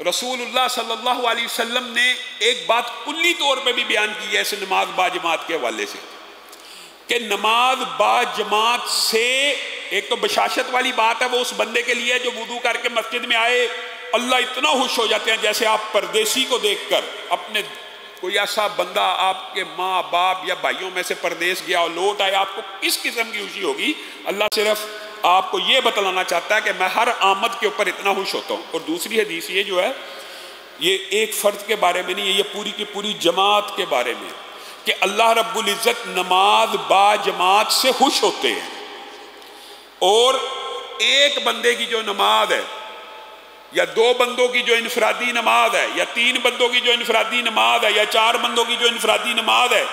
رسول اللہ صلی اللہ علیہ وسلم نے ایک بات کلی طور پہ بھی بیان کی ہے اس نماز با جماعت کے حوالے سے کہ نماز با جماعت سے ایک تو بشاشت والی بات ہے وہ اس بندے کے لیے جو وضو کر کے مسجد میں آئے، اللہ اتنا خوش ہو جاتے ہیں جیسے آپ پردیسی کو دیکھ کر، اپنے کوئی ایسا بندہ آپ کے ماں باپ یا بھائیوں میں سے پردیس گیا اور لوٹ آئے، آپ کو کس قسم کی خوشی ہوگی؟ اللہ صرف آپ کو یہ بتلانا چاہتا ہے کہ میں ہر آمد کے اوپر اتنا خوش ہوتا ہوں۔ اور دوسری حدیث یہ جو ہے یہ ایک فرد کے بارے میں نہیں ہے، یہ پوری کی پوری جماعت کے بارے میں کہ اللہ رب العزت نماز با جماعت سے خوش ہوتے ہیں، اور ایک بندے کی جو نماز ہے یا دو بندوں کی جو انفرادی نماز ہے یا تین بندوں کی جو انفرادی نماز ہے یا چار بندوں کی جو انفرادی نماز ہے،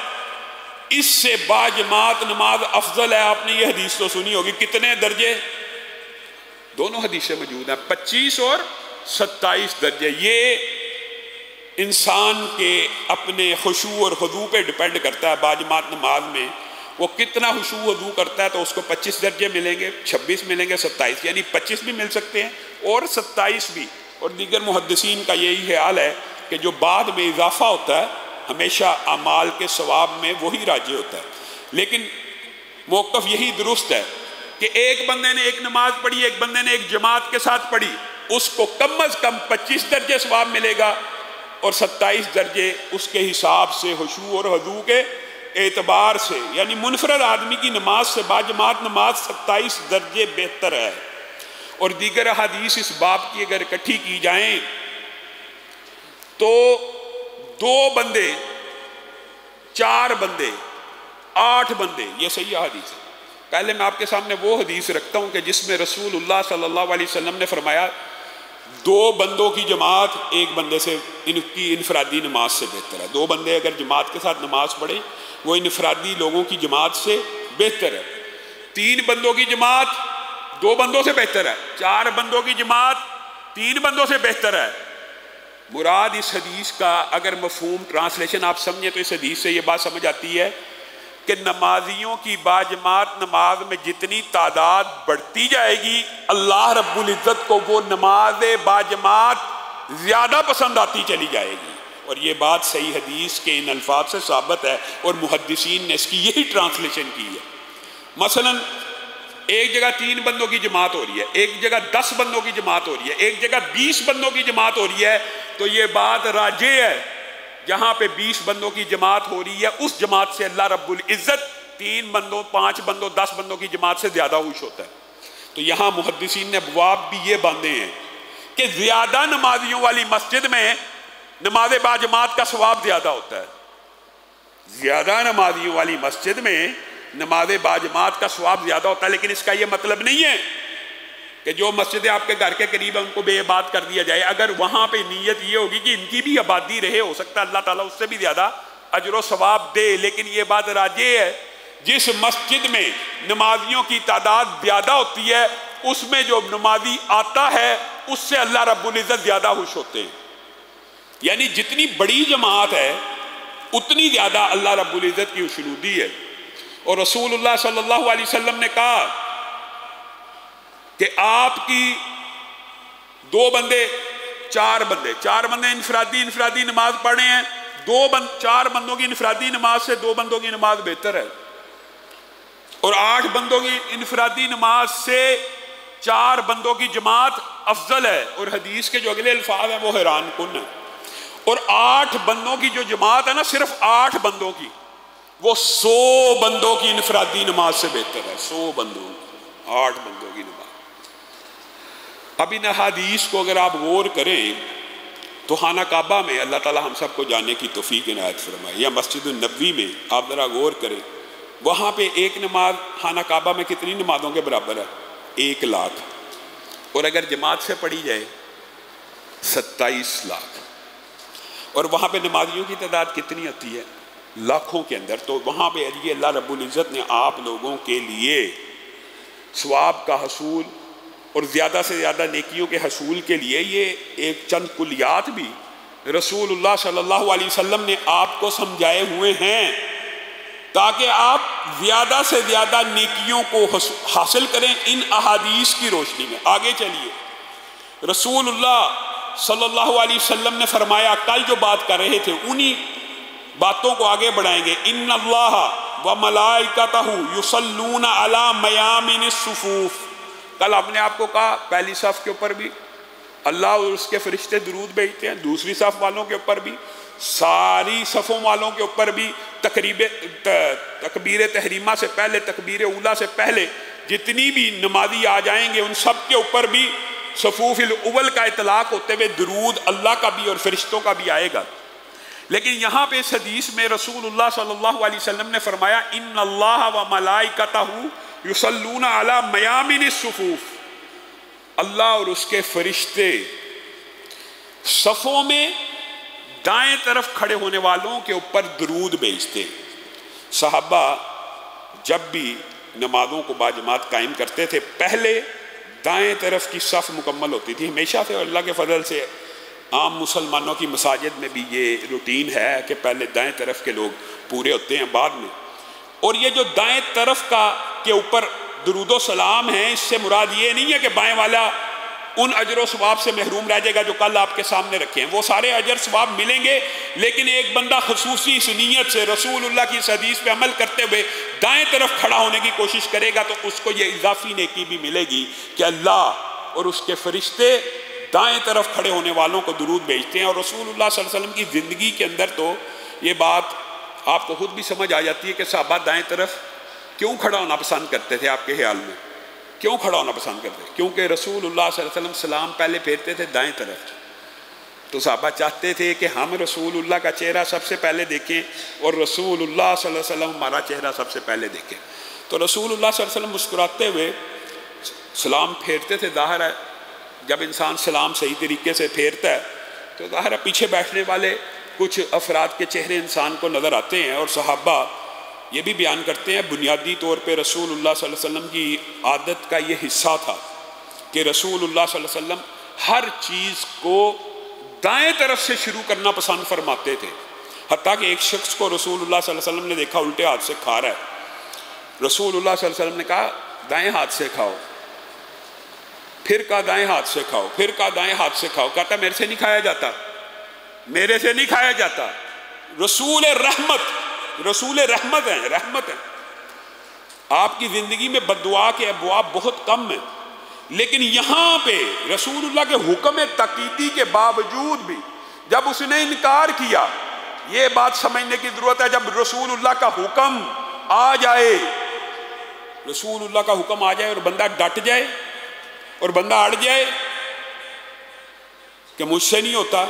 اس سے با جماعت نماز افضل ہے۔ آپ نے یہ حدیث تو سنی ہوگی، کتنے درجے؟ دونوں حدیثیں موجود ہیں، 25 اور 27 درجے۔ یہ انسان کے اپنے خشوع اور خضوع پہ ڈیپینڈ کرتا ہے۔ با جماعت نماز میں وہ کتنا خشوع خضوع کرتا ہے تو اس کو 25 درجے ملیں گے، 26 ملیں گے، 27، یعنی 25 بھی مل سکتے ہیں اور 27 بھی۔ اور دیگر محدثین کا یہی خیال ہے کہ جو بعد میں اضافہ ہوتا ہے ہمیشہ اعمال کے ثواب میں وہی راجع ہوتا ہے۔ لیکن موقف یہی درست ہے کہ ایک بندے نے ایک نماز پڑھی، ایک بندے نے ایک جماعت کے ساتھ پڑھی، اس کو کم از کم 25 درجے ثواب ملے گا، اور 27 درجے اس کے حساب سے خشوع اور خضوع کے اعتبار سے، یعنی منفرد آدمی کی نماز سے با جماعت نماز 27 درجے بہتر ہے۔ اور دیگر احادیث اس باب کی اگر اکٹھی کی جائیں تو 2 بندے، 4 بندے، 8 بندے، یہ صحیح حدیث ہے۔ پہلے میں آپ کے سامنے وہ حدیث رکھتا ہوں کہ جس میں رسول اللہ صلی اللہ علیہ وسلم نے فرمایا 2 بندوں کی جماعت ایک بندے سے ان کی انفرادی نماز سے بہتر ہے۔ 2 بندے اگر جماعت کے ساتھ نماز پڑھیں وہ انفرادی لوگوں کی جماعت سے بہتر ہے۔ 3 بندوں کی جماعت 2 بندوں سے بہتر ہے۔ 4 بندوں کی جماعت 3 بندوں سے بہتر ہے۔ مراد اس حدیث کا اگر مفہوم ٹرانسلیشن آپ سمجھیں تو اس حدیث سے یہ بات سمجھ آتی ہے کہ نمازیوں کی با جماعت نماز میں جتنی تعداد بڑھتی جائے گی اللہ رب العزت کو وہ نماز با جماعت زیادہ پسند آتی چلی جائے گی۔ اور یہ بات صحیح حدیث کے ان الفاظ سے ثابت ہے، اور محدثین نے اس کی یہی ٹرانسلیشن کی ہے۔ مثلا ایک جگہ 3 بندوں کی جماعت ہو رہی ہے، ایک جگہ 10 بندوں کی جماعت ہو رہی ہے، ایک جگہ 20 بندوں کی جماعت ہو رہی ہے، تو یہ بات راجع ہے جہاں پہ 20 بندوں کی جماعت ہو رہی ہے اس جماعت سے اللہ رب العزت 3 بندوں، 5 بندوں، 10 بندوں کی جماعت سے زیادہ خوش ہوتا ہے۔ تو یہاں محدثین نے ابواب بھی یہ باندھے ہیں کہ زیادہ نمازیوں والی مسجد میں نماز با جماعت کا ثواب زیادہ ہوتا ہے۔ زیادہ نمازیوں والی مسجد میں نماز با جماعت کا ثواب زیادہ ہوتا ہے، لیکن اس کا یہ مطلب نہیں ہے کہ جو مسجدیں آپ کے گھر کے قریب ہیں ان کو بے عباد کر دیا جائے۔ اگر وہاں پہ نیت یہ ہوگی کہ ان کی بھی آبادی رہے، ہو سکتا ہے اللہ تعالیٰ اس سے بھی زیادہ اجر و ثواب دے، لیکن یہ بات راجع ہے جس مسجد میں نمازیوں کی تعداد زیادہ ہوتی ہے اس میں جو نمازی آتا ہے اس سے اللہ رب العزت زیادہ خوش ہوتے ہیں۔ یعنی جتنی بڑی جماعت ہے اتنی زیادہ اللہ رب العزت کی خوشنودی ہے۔ اور رسول اللہ صلی اللہ علیہ وسلم نے کہا کہ آپ کی 2 بندے 4 بندے انفرادی نماز پڑھے ہیں، 4 بندوں کی انفرادی نماز سے 2 بندوں کی نماز بہتر ہے، اور 8 بندوں کی انفرادی نماز سے 4 بندوں کی جماعت افضل ہے۔ اور حدیث کے جو اگلے الفاظ ہیں وہ حیران کن ہیں۔ اور 8 بندوں کی جو جماعت ہے نا، صرف 8 بندوں کی، وہ 100 بندوں کی انفرادی نماز سے بہتر ہے۔ 100 بندوں، 8 بندوں کی نماز۔ اب ان احادیث کو اگر آپ غور کریں تو خانہ کعبہ میں اللہ تعالی ہم سب کو جانے کی توفیق عنایت فرمائے، یا مسجد النبوی میں آپ ذرا غور کریں، وہاں پہ ایک نماز خانہ کعبہ میں کتنی نمازوں کے برابر ہے؟ 1 لاکھ، اور اگر جماعت سے پڑھی جائے 27 لاکھ، اور وہاں پہ نمازیوں کی تعداد کتنی آتی ہے؟ لاکھوں کے اندر۔ تو وہاں پہ علی اللہ رب العزت نے آپ لوگوں کے لیے ثواب کا حصول اور زیادہ سے زیادہ نیکیوں کے حصول کے لیے یہ ایک چند کلیات بھی رسول اللہ صلی اللہ علیہ وسلم نے آپ کو سمجھائے ہوئے ہیں تاکہ آپ زیادہ سے زیادہ نیکیوں کو حاصل کریں ان احادیث کی روشنی میں۔ آگے چلیے، رسول اللہ صلی اللہ علیہ وسلم نے فرمایا، کل جو بات کر رہے تھے انہی باتوں کو آگے بڑھائیں گے، ان اللہ و ملائکتہ یصلون علی میامن الصفوف۔ کل ہم نے آپ کو کہا پہلی صف کے اوپر بھی اللہ اور اس کے فرشتے درود بھیجتے ہیں، دوسری صف والوں کے اوپر بھی، ساری صفوں والوں کے اوپر بھی، تکبیر تحریمہ سے پہلے، تکبیر اولیٰ سے پہلے جتنی بھی نمازی آ جائیں گے ان سب کے اوپر بھی صفوف الاول کا اطلاق ہوتے ہوئے درود اللہ کا بھی اور فرشتوں کا بھی آئے گا۔ لیکن یہاں پہ اس حدیث میں رسول اللہ صلی اللہ علیہ وسلم نے فرمایا، ان اللہ و ملائکتہ یصلون علی میامن الصفوف، اللہ اور اس کے فرشتے صفوں میں دائیں طرف کھڑے ہونے والوں کے اوپر درود بھیجتے۔ صحابہ جب بھی نمازوں کو باجماعت قائم کرتے تھے پہلے دائیں طرف کی صف مکمل ہوتی تھی ہمیشہ سے، اور اللہ کے فضل سے عام مسلمانوں کی مساجد میں بھی یہ روٹین ہے کہ پہلے دائیں طرف کے لوگ پورے ہوتے ہیں بعد میں۔ اور یہ جو دائیں طرف کے اوپر درود و سلام ہیں، اس سے مراد یہ نہیں ہے کہ بائیں والا ان اجر و ثواب سے محروم رہ جائے گا جو کل آپ کے سامنے رکھے ہیں، وہ سارے اجر ثواب ملیں گے، لیکن ایک بندہ خصوصی اس نیت سے رسول اللہ کی اس حدیث پہ عمل کرتے ہوئے دائیں طرف کھڑا ہونے کی کوشش کرے گا تو اس کو یہ اضافی نیکی بھی ملے گی کہ اللہ اور اس کے فرشتے دائیں طرف کھڑے ہونے والوں کو درود بھیجتے ہیں۔ اور رسول اللہ صلی اللہ علیہ وسلم کی زندگی کے اندر تو یہ بات آپ کو خود بھی سمجھ آ جاتی ہے کہ صحابہ دائیں طرف کیوں کھڑا ہونا پسند کرتے تھے۔ آپ کے خیال میں کیوں کھڑا ہونا پسند کرتے تھے؟ کیونکہ رسول اللہ صلی اللہ علیہ وسلم سلام پہلے پھیرتے تھے دائیں طرف، تو صحابہ چاہتے تھے کہ ہم رسول اللہ کا چہرہ سب سے پہلے دیکھیں اور رسول اللہ صلی اللہ علیہ وسلم ہمارا چہرہ سب سے پہلے دیکھیں۔ تو رسول اللہ صلی اللہ علیہ وسلم مسکراتے ہوئے سلام پھیرتے تھے۔ ظاہر ہے جب انسان سلام صحیح طریقے سے پھیرتا ہے تو ظاہر ہے پیچھے بیٹھنے والے کچھ افراد کے چہرے انسان کو نظر آتے ہیں، اور صحابہ یہ بھی بیان کرتے ہیں بنیادی طور پہ رسول اللہ صلی اللہ علیہ وسلم کی عادت کا یہ حصہ تھا کہ رسول اللہ صلی اللہ علیہ وسلم ہر چیز کو دائیں طرف سے شروع کرنا پسند فرماتے تھے، حتیٰ کہ ایک شخص کو رسول اللہ صلی اللہ علیہ وسلم نے دیکھا الٹے ہاتھ سے کھا رہا ہے۔ رسول اللہ صلی اللہ علیہ وسلم نے کہا دائیں ہاتھ سے کھاؤ، پھر کہا دائیں ہاتھ سے کھاؤ، پھر کہا دائیں ہاتھ سے کھاؤ۔ کہتا میرے سے نہیں کھایا جاتا، میرے سے نہیں کھایا جاتا۔ رسول رحمت ہیں، رحمت ہیں۔ آپ کی زندگی میں بددعا کے ابواب بہت کم ہیں، لیکن یہاں پہ رسول اللہ کے حکم تقیدی کے باوجود بھی جب اس نے انکار کیا، یہ بات سمجھنے کی ضرورت ہے جب رسول اللہ کا حکم آ جائے، رسول اللہ کا حکم آ جائے اور بندہ ڈٹ جائے اور بندہ اڑ جائے کہ مجھ سے نہیں ہوتا،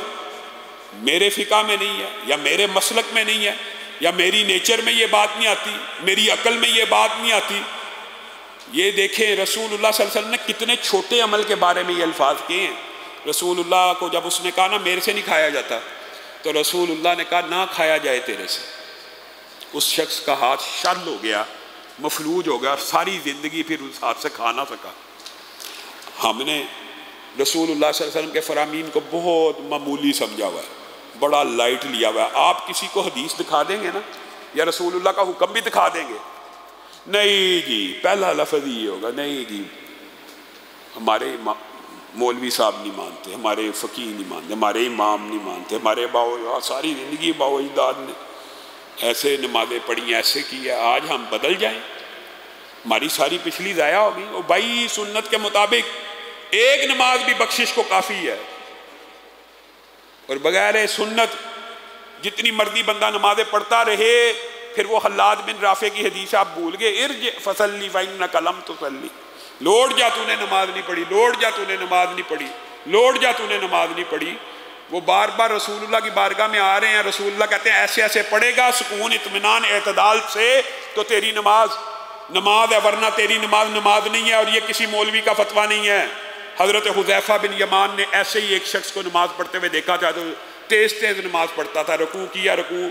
میرے فقہ میں نہیں ہے یا میرے مسلک میں نہیں ہے یا میری نیچر میں یہ بات نہیں آتی، میری عقل میں یہ بات نہیں آتی۔ یہ دیکھیں رسول اللہ صلی اللہ علیہ وسلم نے کتنے چھوٹے عمل کے بارے میں یہ الفاظ کیے ہیں۔ رسول اللہ کو جب اس نے کہا نا میرے سے نہیں کھایا جاتا، تو رسول اللہ نے کہا نہ کھایا جائے تیرے سے۔ اس شخص کا ہاتھ شل ہو گیا، مفلوج ہو گیا، اور ساری زندگی پھر اس ہاتھ سے کھا نہ سکا۔ ہم نے رسول اللہ صلی اللہ علیہ وسلم کے فرامین کو بہت معمولی سمجھا ہوا ہے، بڑا لائٹ لیا ہوا ہے۔ آپ کسی کو حدیث دکھا دیں گے نا یا رسول اللہ کا حکم بھی دکھا دیں گے، نہیں جی پہلا لفظ یہ ہوگا، نہیں جی ہمارے مولوی صاحب نہیں مانتے، ہمارے فقیہ نہیں مانتے، ہمارے امام نہیں مانتے، ہمارے باو ساری زندگی باو اجداد نے ایسے نمازیں پڑھی، ایسے کیا، آج ہم بدل جائیں، ہماری ساری پچھلی ضائع ہوگی۔ اور بھائی سنت کے مطابق ایک نماز بھی بخشش کو کافی ہے، اور بغیر سنت جتنی مرضی بندہ نمازیں پڑھتا رہے، پھر وہ خلاد بن رافع کی حدیث آپ بھول گئے، ارجع فصلی فإنک لم تصلی، لوٹ جا تو نے نماز نہیں پڑھی، لوٹ جا تو نے نماز نہیں پڑھی، لوٹ جا تو نے نماز نہیں پڑھی۔ وہ بار بار رسول اللہ کی بارگاہ میں آ رہے ہیں، رسول اللہ کہتے ہیں ایسے ایسے پڑھے گا سکون اطمینان اعتدال سے تو تیری نماز نماز ہے، ورنہ تیری نماز نماز نہیں ہے۔ اور یہ کسی مولوی کا فتویٰ نہیں ہے۔ حضرت حذیفہ بن یمان نے ایسے ہی ایک شخص کو نماز پڑھتے ہوئے دیکھا تھا، تو تیز تیز نماز پڑھتا تھا، رکوع کیا، رکوع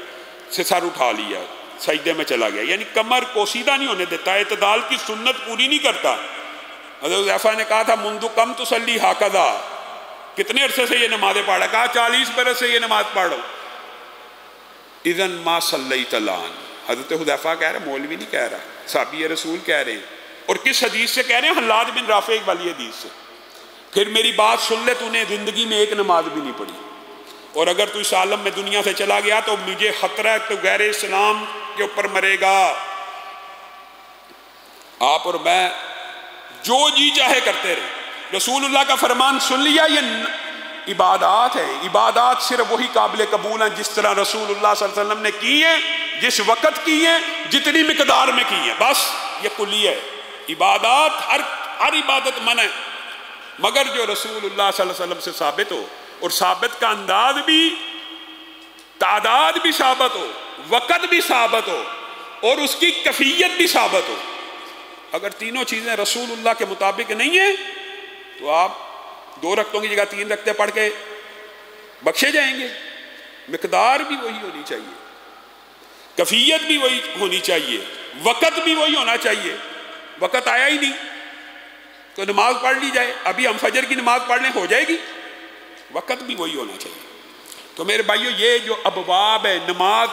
سے سر اٹھا لیا، سجدے میں چلا گیا، یعنی کمر کو سیدھا نہیں ہونے دیتا، اعتدال کی سنت پوری نہیں کرتا۔ حضرت حذیفہ نے کہا تھا منذ کم تصلی ہاکذا، کتنے عرصے سے یہ نمازیں پڑھ رہا؟ کہا 40 برس سے یہ نماز پڑھ رہا ہوں۔ اذن ما صلیت الآن، حضرت حذیفہ کہہ رہے، مولوی نہیں کہہ رہا، صحابی رسول کہہ رہے ہیں، اور کس حدیث سے کہہ رہے ہیں؟ حلاد بن رافع والی حدیث سے۔ پھر میری بات سن لے، تو نے زندگی میں ایک نماز بھی نہیں پڑھی، اور اگر تو اس عالم میں دنیا سے چلا گیا تو مجھے خطرہ ہے تو غیر اسلام کے اوپر مرے گا۔ آپ اور میں جو جی چاہے کرتے رہے، رسول اللہ کا فرمان سن لیا، یہ عبادات ہے، عبادات صرف وہی قابل قبول ہیں جس طرح رسول اللہ صلی اللہ علیہ وسلم نے کی ہیں، جس وقت کی ہیں، جتنی مقدار میں کی ہیں، بس یہ کلیہ ہے۔ عبادات ہر عبادت منع ہے، مگر جو رسول اللہ صلی اللہ علیہ وسلم سے ثابت ہو، اور ثابت کا انداز بھی، تعداد بھی ثابت ہو، وقت بھی ثابت ہو، اور اس کی کیفیت بھی ثابت ہو۔ اگر تینوں چیزیں رسول اللہ کے مطابق نہیں ہیں تو آپ 2 رکعتوں کی جگہ 3 رکعتیں پڑھ کے بخشے جائیں گے۔ مقدار بھی وہی ہونی چاہیے، کیفیت بھی وہی ہونی چاہیے، وقت بھی وہی ہونا چاہیے۔ وقت آیا ہی نہیں تو نماز پڑھ لی جائے، ابھی ہم فجر کی نماز پڑھ لیں ہو جائے گی، وقت بھی وہی ہونا چاہیے۔ تو میرے بھائیو، یہ جو ابواب ہے نماز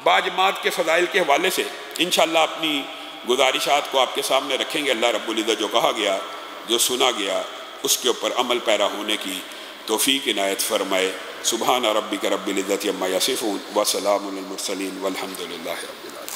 باجماعت کے فضائل کے حوالے سے انشاءاللہ اپنی گزارشات کو آپ کے سامنے رکھیں گے۔ اللہ رب العزت جو کہا گیا، جو سنا گیا، اس کے اوپر عمل پیرا ہونے کی توفیق عنایت فرمائے۔ سبحان ربک رب العزت عما یصفون وسلام علی المرسلین والحمد للہ رب العالمین۔